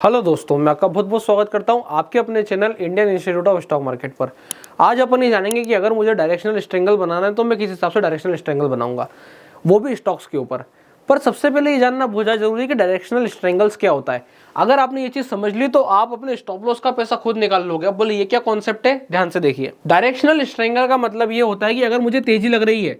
Hello दोस्तों, मैं आपका बहुत बहुत स्वागत करता हूं आपके अपने channel Indian institute of stock market पर। आज अपन ये जानेंगे कि अगर मुझे डायरेक्शनल स्ट्रेंगल बनाना है तो मैं किस हिसाब से डायरेक्शनल स्ट्रेंगल बनाऊंगा, वो भी स्टॉक्स के ऊपर। पर सबसे पहले ये जानना बहुत ज़्यादा जरूरी है कि डायरेक्शनल स्ट्रेंगल्स क्या होता है। अगर आपने ये चीज़ समझ ली तो आप अपने स्टॉप लॉस का पैसा खुद निकाल लोगे। अब बोले ये क्या कॉन्सेप्ट है, ध्यान से देखिए। डायरेक्शनल स्ट्रेंगल का मतलब ये होता है कि अगर मुझे तेजी लग रही है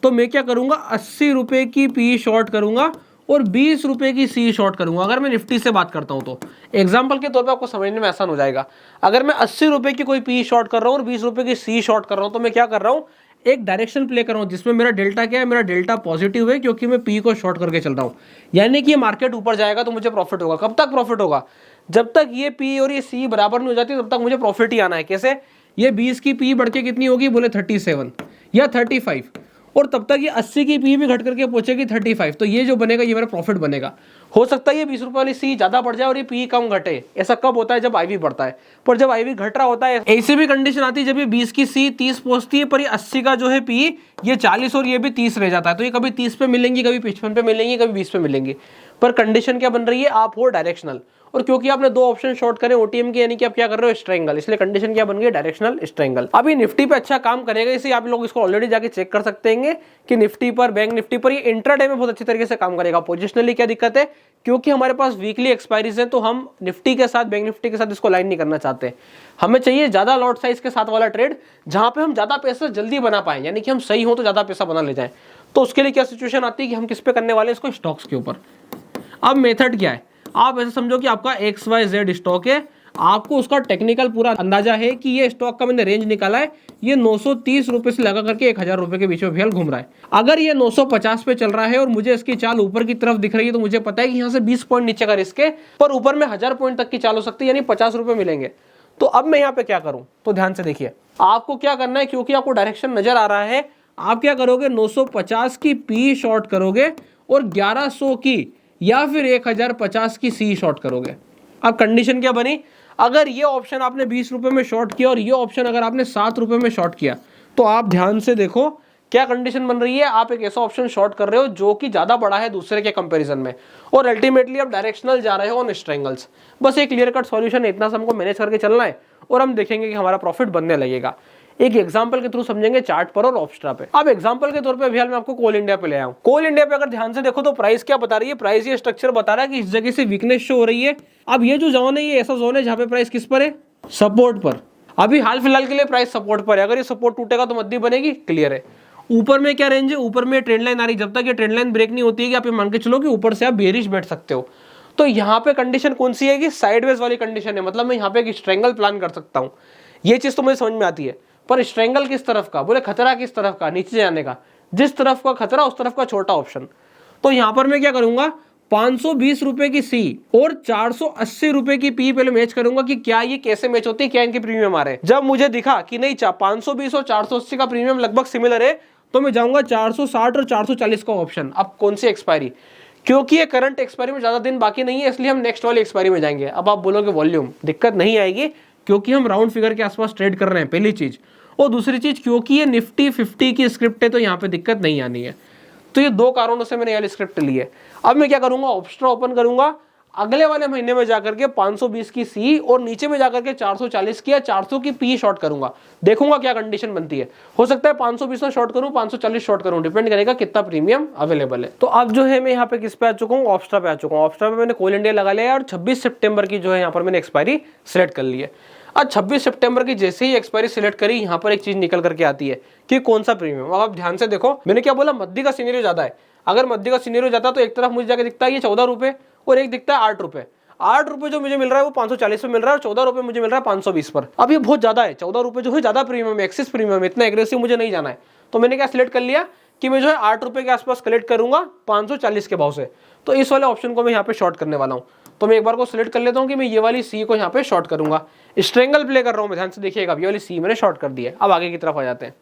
तो मैं क्या करूंगा, 80 रुपए की पी शॉर्ट करूंगा और 20 रुपए की सी शॉर्ट करूंगा। अगर मैं निफ्टी से बात करता हूं तो एग्जांपल के तौर पे आपको समझने में आसान हो जाएगा। अगर मैं 80 रुपए की कोई पी शॉर्ट कर रहा हूं और 20 रुपए की सी शॉर्ट कर रहा हूं तो मैं क्या कर रहा हूं, एक डायरेक्शन प्ले कर रहा हूं जिसमें मेरा डेल्टा क्या है, मेरा डेल्टा पॉजिटिव है क्योंकि मैं पी को शॉर्ट करके चल रहा हूं। यानी कि ये मार्केट ऊपर जाएगा तो मुझे प्रॉफिट होगा। कब तक प्रॉफिट होगा? जब तक ये पी और ये सी बराबर नहीं हो जाती तब तक मुझे प्रॉफिट ही आना है। कैसे? ये 20 की पी बढ़ के कितनी होगी, बोले 37 या 35, और तब तक ये 80 की पी भी घट करके पहुंचेगी 35। तो ये जो बनेगा ये मेरा प्रॉफिट बनेगा। हो सकता है ये 20 रुपए वाली सी ज्यादा बढ़ जाए और ये पी कम घटे। ऐसा कब होता है? जब आईवी बढ़ता है। पर जब आईवी घट रहा होता है ऐसी भी कंडीशन आती है जब ये 20 की सी 30 पहुंचती है पर ये 80 का जो है पी ये 40 और ये भी 30 रह जाता है। तो ये कभी 30 पे मिलेंगी, कभी 55 पे मिलेंगी, कभी 20 पे मिलेंगी। पर कंडीशन क्या बन रही है? आप हो डायरेक्शनल, और क्योंकि आपने दो ऑप्शन शॉर्ट करे ओटीएम के, यानी कि आप क्या कर रहे हो, स्ट्रेंगल, इसलिए कंडीशन क्या बन गई, डायरेक्शनल स्ट्रेंगल। अभी निफ्टी पे अच्छा काम करेगा, इसे आप लोग इसको ऑलरेडी जाके चेक कर सकते हैं कि निफ्टी पर, बैंक निफ्टी पर ये इंट्राडे में बहुत अच्छी तरीके से काम करेगा। पोजिशनली क्या दिक्कत है, क्योंकि हमारे पास वीकली एक्सपायरीज है तो हम निफ्टी के साथ, बैंक निफ्टी के साथ इसको लाइन नहीं करना चाहते। हमें चाहिए ज्यादा लॉट साइज के साथ वाला ट्रेड जहां पे हम ज्यादा पैसा जल्दी बना पाए, यानी कि हम सही हो तो ज्यादा पैसा बना ले जाए। तो उसके लिए क्या सिचुएशन आती है कि हम किस पे करने वाले हैं, इसको स्टॉक्स के ऊपर। अब मेथड क्या है, आप ऐसे समझो कि आपका XYZ स्टॉक है, आपको उसका टेक्निकल पूरा अंदाजा है कि ये स्टॉक का मैंने रेंज निकाला है, ये 930 रुपए से लगा करके 1000 रुपए के बीच में फिलहाल घूम रहा है। अगर ये 950 पे चल रहा है और मुझे इसकी चाल ऊपर की तरफ दिख रही है तो मुझे पता है कि यहाँ से 20 पॉइंट नीचे का रिस्क है, पर ऊपर में 1000 पॉइंट तक की चाल हो सकती है, यानी 50 रुपए मिलेंगे। तो अब मैं यहाँ पे क्या करूं, तो ध्यान से देखिए। आपको क्या करना है, क्योंकि आपको डायरेक्शन नजर आ रहा है, आप क्या करोगे, 950 की पी शॉर्ट करोगे और 1100 की या फिर 1050 की सी शॉर्ट करोगे। अब कंडीशन क्या बनी, अगर ये ऑप्शन आपने 20 रुपए में शॉर्ट किया और ये ऑप्शन अगर आपने 7 रुपए में शॉर्ट किया तो आप ध्यान से देखो क्या कंडीशन बन रही है। आप एक ऐसा ऑप्शन शॉर्ट कर रहे हो जो कि ज्यादा बड़ा है दूसरे के कंपैरिजन में, और अल्टीमेटली आप डायरेक्शनल जा रहे हो ऑन स्ट्रेंगल्स। बस एक क्लियर कट सॉल्यूशन, इतना से हमको मैनेज करके चलना है और हम देखेंगे कि हमारा प्रॉफिट बनने लगेगा। एक एग्जांपल के थ्रू समझेंगे, चार्ट पर और ऑप्स्ट्रा पे। अब एग्जांपल के तौर पे फिलहाल मैं आपको कोल इंडिया पे ले आया हूं। कोल इंडिया पे अगर ध्यान से देखो तो प्राइस क्या बता रही है, प्राइस ये स्ट्रक्चर बता रहा है कि इस जगह से वीकनेस शो हो रही है। अब ये जो जोन है ये ऐसा जोन है जहां पे प्राइस किस पर है, सपोर्ट पर। अभी हाल फिलहाल के लिए प्राइस सपोर्ट पर है, अगर ये सपोर्ट टूटेगा तो मद्दी बनेगी, क्लियर है। ऊपर में क्या रेंज है, ऊपर में ट्रेंड लाइन आ रही है। जब तक ये ट्रेंड लाइन ब्रेक नहीं होती है कि आप ये मान के चलो कि ऊपर से आप बेरिश बैठ सकते हो। तो यहाँ पे कंडीशन कौन सी है कि साइडवेज वाली कंडीशन है, मतलब मैं यहाँ पे एक स्ट्रेंगल प्लान कर सकता हूँ। ये चीज तो मुझे समझ में आती है, पर स्ट्रेंगल किस तरफ का, बोले खतरा किस तरफ का, नीचे जाने का। जिस तरफ का खतरा उस तरफ का छोटा ऑप्शन। तो यहां पर मैं क्या करूंगा, 520 रुपए की सी और 480 रुपए की पी पहले मैच करूंगा कि क्या ये कैसे मैच होती है, क्या इनके प्रीमियम आ रहे हैं। जब मुझे दिखा कि नहीं 520 और 480 का प्रीमियम लगभग सिमिलर है तो मैं जाऊंगा 460 और 440 का ऑप्शन। अब कौन सी एक्सपायरी, क्योंकि ये करंट एक्सपायरी में ज्यादा दिन बाकी नहीं है इसलिए हम नेक्स्ट वाली एक्सपायरी में जाएंगे। अब आप बोलोगे वॉल्यूम, दिक्कत नहीं आएगी क्योंकि हम राउंड फिगर के आसपास ट्रेड कर रहे हैं, पहली चीज। और दूसरी चीज, क्योंकि ये निफ्टी 50 की स्क्रिप्ट है तो यहाँ पे दिक्कत नहीं आनी है। तो ये दो कारणों से मैंने ये वाली स्क्रिप्ट ली है। अब मैं क्या करूंगा, ऑप्स्ट्रा ओपन करूंगा, अगले वाले महीने में जाकर के 520 की सी और नीचे में जाकर के 440 की या 400 की पी शॉर्ट करूंगा। देखूंगा क्या कंडीशन बनती है। हो सकता है 520 में शॉर्ट करूं, 540 शॉर्ट करूं, डिपेंड करेगा कितना प्रीमियम अवेलेबल है। तो अब जो है मैं यहाँ पे किस पे आ चुका हूँ, ऑप्स्ट्रा पे आ चुका हूँ। ऑप्स्ट्रा पे मैंने कोल इंडिया लगा लिया और 26 सितंबर की जो है यहाँ पर मैंने एक्सपायरी सिलेक्ट कर ली है। आज 26 सितंबर की जैसे ही एक्सपायरी सिलेक्ट करी, यहाँ पर एक चीज निकल करके आती है कि कौन सा प्रीमियम। अब आप ध्यान से देखो, मैंने क्या बोला, मध्य का सीनेरियो ज्यादा है। अगर मध्य का सीनेरियो जाता तो एक तरफ मुझे जाके दिखता है ये 14 रुपए और एक दिखता है 8 रुपए। 8 रुपए जो मुझे मिल रहा है वो 540 पे मिल रहा है और 14 रुपए मुझे मिल रहा है 520 पर। अब ये बहुत ज्यादा है, 14 रुपए जो है ज्यादा प्रीमियम है, एक्सिस प्रीमियम है, इतना एग्रेसिव मुझे नहीं जाना है। तो मैंने क्या सिलेक्ट कर लिया कि मैं जो है 8 रुपए के आसपास कलेक्ट करूंगा 540 के भाव से। तो इस वाले ऑप्शन को मैं यहाँ पे शॉर्ट करने वाला हूँ। तो मैं एक बार को सिलेक्ट कर लेता हूँ कि मैं ये वाली सी को यहाँ पे शॉर्ट करूंगा। स्ट्रेंगल प्ले कर रहा हूँ मैं, ध्यान से देखिएगा। ये वाली सी मैंने शॉर्ट कर दी है। अब आगे की तरफ आ जाते हैं,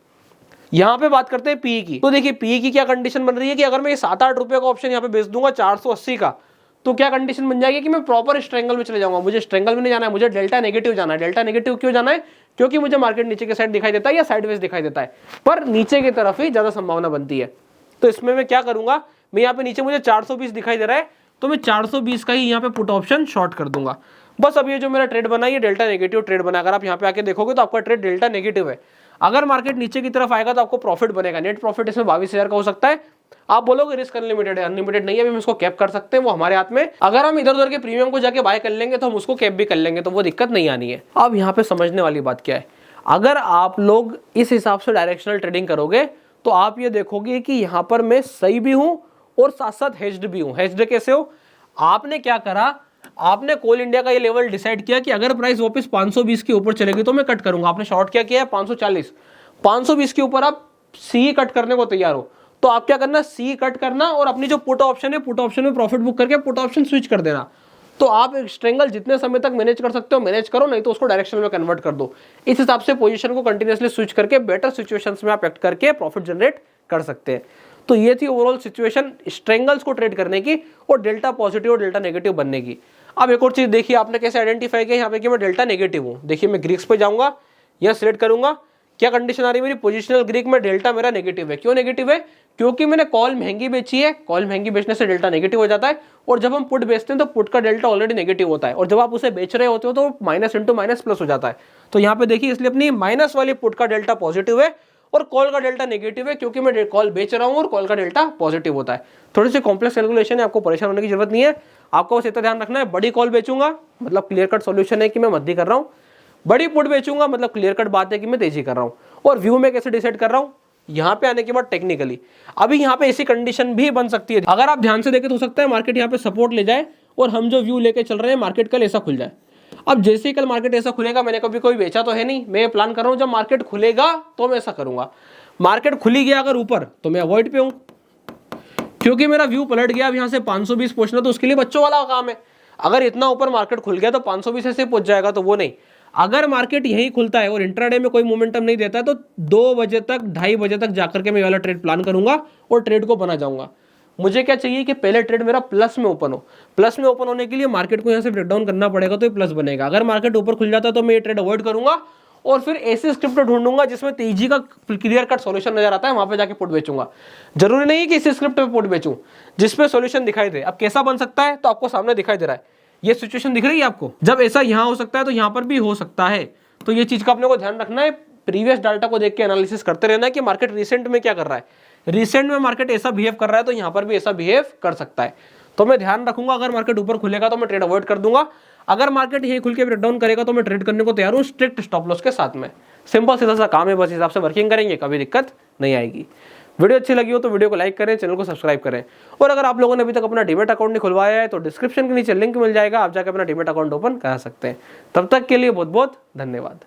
यहाँ पे बात करते हैं पी की। तो देखिए पी की क्या कंडीशन बन रही है कि अगर मैं ये 7-8 रुपए का ऑप्शन यहाँ पे बेच दूंगा 480 का, तो क्या कंडीशन बन जाएगी कि मैं प्रॉपर स्ट्रेंगल में चले जाऊंगा। मुझे स्ट्रेंगल में नहीं जाना है, मुझे डेल्टा नेगेटिव जाना है। डेल्टा नेगेटिव क्यों जाना है, क्योंकि मुझे मार्केट नीचे के साइड दिखाई देता है या साइडवेज दिखाई देता है, पर नीचे की तरफ ही ज्यादा संभावना बनती है। तो इसमें मैं क्या करूंगा, मैं यहाँ पे नीचे मुझे 420 दिखाई दे रहा है, तो मैं 420 का ही यहाँ पे पुट ऑप्शन शॉर्ट कर दूंगा। बस अब ये जो मेरा ट्रेड बना, ये डेल्टा नेगेटिव ट्रेड बना। अगर आप यहाँ पे आके देखोगे तो आपका ट्रेड डेल्टा नेगेटिव है। अगर मार्केट नीचे की तरफ आएगा तो आपको प्रॉफिट बनेगा। नेट प्रॉफिट इसमें 22,000 का हो सकता है। आप बोलोगे रिस्क अनलिमिटेड है, अनलिमिटेड नहीं है, हम इसको कैप कर सकते हैं, वो हमारे हाथ में। अगर हम इधर उधर के प्रीमियम को जाके बाय कर लेंगे तो हम उसको कैप भी कर लेंगे, तो वो दिक्कत नहीं आनी है। अब यहाँ पे समझने वाली बात क्या है, अगर आप लोग इस हिसाब से डायरेक्शनल ट्रेडिंग करोगे तो आप ये देखोगे कि यहाँ पर मैं सही भी हूं और साथ साथ हेज्ड भी हूं। हेज्ड कैसे हो? आपने क्या करा, आपने कोल इंडिया का ये लेवल डिसाइड किया कि अगर प्राइस वापस 520 के ऊपर चलेगी तो मैं कट करूंगा। आपने शॉर्ट क्या किया है 540, 520 के ऊपर आप सी कट करने को तैयार हो, तो आप क्या करना, सी कट करना और अपनी जो पुट ऑप्शन है, पुट ऑप्शन में प्रॉफिट बुक करके पुट ऑप्शन स्विच कर देना। तो आप एक स्ट्रेंगल जितने समय तक मैनेज कर सकते हो मैनेज करो, नहीं तो उसको डायरेक्शन में कन्वर्ट कर दो। इस हिसाब से पोजीशन को कंटिन्यूअसली स्विच करके बेटर सिचुएशंस में आप एक्ट करके प्रॉफिट जनरेट कर सकते हैं। तो ये थी ओवरऑल सिचुएशन स्ट्रेंगल्स को ट्रेड करने की और डेल्टा पॉजिटिव और डेल्टा नेगेटिव बनने की। अब एक और चीज देखिए, आपने कैसे आइडेंटिफाई किया यहाँ पे कि मैं डेल्टा नेगेटिव हूँ। देखिए मैं ग्रीक्स पे जाऊंगा, यहाँ सिलेक्ट करूंगा, क्या कंडीशन आ रही है मेरी, पोजिशनल ग्रीक में डेल्टा मेरा नेगेटिव है। क्यों नेगेटिव है? क्योंकि मैंने कॉल महंगी बेची है। कॉल महंगी बेचने से डेल्टा नेगेटिव हो जाता है, और जब हम पुट बेचते हैं तो पुट का डेल्टा ऑलरेडी नेगेटिव होता है, और जब आप उसे बेच रहे होते हो तो माइनस इंटू माइनस प्लस हो जाता है। तो यहाँ पे देखिए, इसलिए अपनी माइनस वाली पुट का डेल्टा पॉजिटिव है और कॉल का डेल्टा नेगेटिव है, क्योंकि मैं कॉल बेच रहा हूँ और कॉल का डेल्टा पॉजिटिव होता है। थोड़ी सी कॉम्प्लेक्स कैलकुलेशन है, आपको परेशान होने की जरूरत नहीं है। आपको बस इतना ध्यान रखना है, बड़ी कॉल बेचूंगा मतलब क्लियर कट सॉल्यूशन है कि मैं मद्दी कर रहा हूँ, बड़ी पुट बेचूंगा मतलब क्लियर कट बात है कि मैं तेजी कर रहा हूँ। और व्यू में कैसे डिसाइड कर रहा हूँ, यहाँ पे आने के बाद टेक्निकली अभी यहाँ पे ऐसी कंडीशन भी बन सकती है, अगर आप ध्यान से देखें तो हो सकता है मार्केट यहाँ पे सपोर्ट ले जाए और हम जो व्यू लेके चल रहे हैं मार्केट कल ऐसा खुल जाए। अब जैसे ही कल मार्केट ऐसा खुलेगा, मैंने कभी कोई बेचा तो है नहीं, मैं प्लान कर रहा हूँ जब मार्केट खुलेगा तो मैं ऐसा करूंगा। मार्केट खुली गया अगर ऊपर तो मैं अवॉइड पे हूं, क्योंकि मेरा व्यू पलट गया। अब यहाँ से 520 पहुंचना तो उसके लिए बच्चों वाला काम है। अगर इतना ऊपर मार्केट खुल गया तो 520 ऐसे पहुंच जाएगा, तो वो नहीं। अगर मार्केट यहीं खुलता है और इंट्राडे में कोई मोमेंटम नहीं देता है तो 2 बजे तक 2:30 बजे तक जाकर के मैं वाला ट्रेड प्लान करूंगा और ट्रेड को बना जाऊंगा। मुझे क्या चाहिए कि पहले ट्रेड मेरा प्लस में ओपन हो। प्लस में ओपन होने के लिए मार्केट को यहाँ से ब्रेकडाउन करना पड़ेगा तो ये प्लस बनेगा। अगर मार्केट ऊपर खुल जाता है तो मैं ये ट्रेड अवॉइड करूंगा और फिर ऐसे स्क्रिप्ट ढूंढूंगा जिसमें तेजी का क्लियर कट सॉल्यूशन नजर आता है, वहां पे जाके पुट बेचूंगा। जरूरी नहीं है कि इसी स्क्रिप्ट पे पुट बेचूं जिसपे सॉल्यूशन दिखाई दे। अब कैसा बन सकता है तो आपको सामने दिखाई दे रहा है, ये सिचुएशन दिख रही है आपको। जब ऐसा यहां हो सकता है तो यहां पर भी हो सकता है। तो ये चीज का अपने को ध्यान रखना है, प्रीवियस डाटा को देख के एनालिसिस करते रहना है कि मार्केट रिसेंट में क्या कर रहा है। रिसेंट में मार्केट ऐसा बिहेव कर रहा है तो यहां पर भी ऐसा बिहेव कर सकता है। तो मैं ध्यान रखूंगा, अगर मार्केट ऊपर खुलेगा तो मैं ट्रेड अवॉइड कर दूंगा, अगर मार्केट यही खुल के ब्रेकडाउन करेगा तो मैं ट्रेड करने को तैयार हूं स्ट्रिक्ट स्टॉप लॉस के साथ में। सिंपल सीधा सा काम है, बस हिसाब से वर्किंग करेंगे कभी दिक्कत नहीं आएगी। वीडियो अच्छी लगी हो तो वीडियो को लाइक करें, चैनल को सब्सक्राइब करें, और अगर आप लोगों ने अभी तक अपना डीमैट अकाउंट नहीं खुलवाया है तो डिस्क्रिप्शन के नीचे लिंक मिल जाएगा, आप जाकर अपना डीमैट अकाउंट ओपन करा सकते हैं। तब तक के लिए बहुत बहुत धन्यवाद।